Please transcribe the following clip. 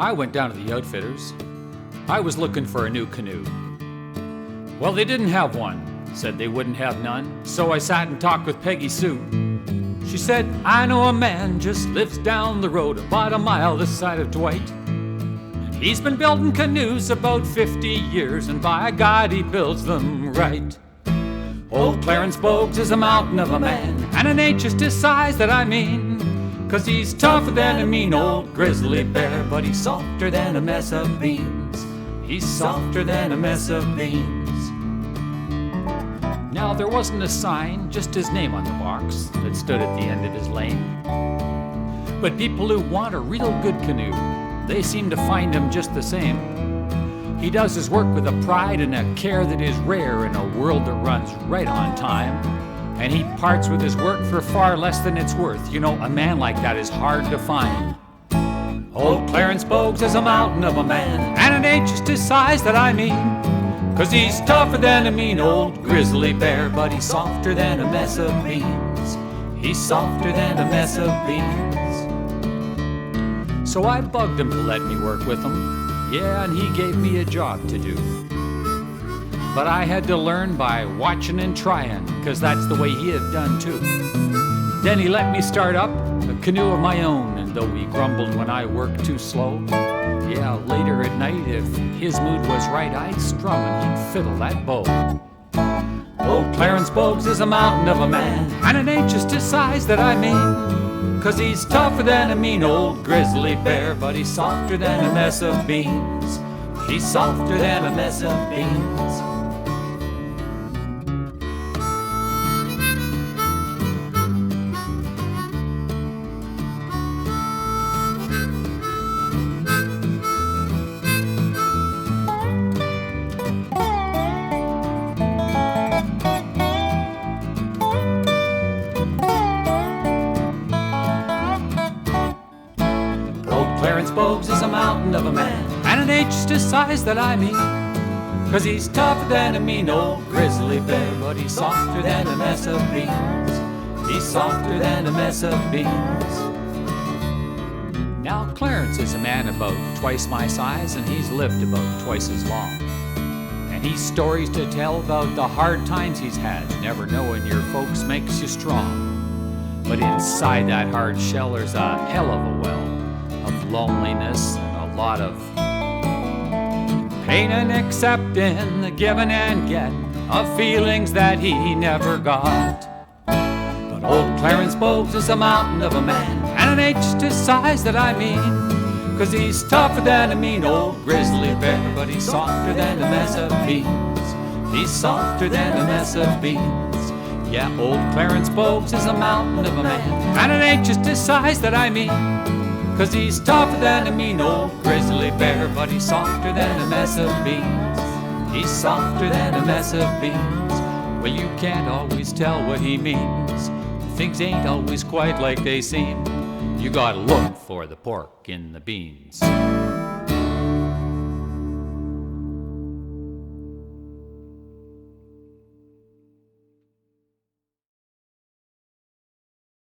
I went down to the outfitters. I was looking for a new canoe. Well, they didn't have one, said they wouldn't have none, so I sat and talked with Peggy Sue. She said, I know a man just lives down the road about a mile this side of Dwight. He's been building canoes about 50 years, and by God he builds them right. Old Clarence Bouges is a mountain of a man, and it ain't just his size that I mean, 'cause he's tougher than a mean old grizzly bear, but he's softer than a mess of beans. He's softer than a mess of beans. Now there wasn't a sign, just his name on the box that stood at the end of his lane. But people who want a real good canoe, they seem to find him just the same. He does his work with a pride and a care that is rare in a world that runs right on time. And he parts with his work for far less than it's worth. You know, a man like that is hard to find. Old Clarence Bouges is a mountain of a man, and it ain't just his size that I mean, 'cause he's tougher than a mean old grizzly bear, but he's softer than a mess of beans. He's softer than a mess of beans. So I bugged him to let me work with him. Yeah, and he gave me a job to do. But I had to learn by watching and trying, 'cause that's the way he had done too. Then he let me start up a canoe of my own, and though he grumbled when I worked too slow, yeah, later at night, if his mood was right, I'd strum and he'd fiddle that bow. Old Clarence Bouges is a mountain of a man, and it ain't just his size that I mean, 'cause he's tougher than a mean old grizzly bear, but he's softer than a mess of beans. He's softer than a mess of beans. Clarence Bouges is a mountain of a man, and it ain't just his size that I mean, 'cause he's tougher than a mean old grizzly bear, but he's softer than a mess of beans. He's softer than a mess of beans. Now Clarence is a man about twice my size, and he's lived about twice as long. And he's stories to tell about the hard times he's had. Never knowing your folks makes you strong. But inside that hard shell there's a hell of a well of loneliness and a lot of pain, and accepting the giving and getting of feelings that he never got. But old Clarence Bouges is a mountain of a man, and it ain't just his size that I mean, 'cause he's tougher than a mean old grizzly bear, but he's softer than a mess of beans. He's softer than a mess of beans. Yeah, old Clarence Bouges is a mountain of a man, and it ain't just his size that I mean, 'cause he's tougher than a mean old grizzly bear, but he's softer than a mess of beans. He's softer than a mess of beans. Well, you can't always tell what he means. Things ain't always quite like they seem. You gotta look for the pork in the beans.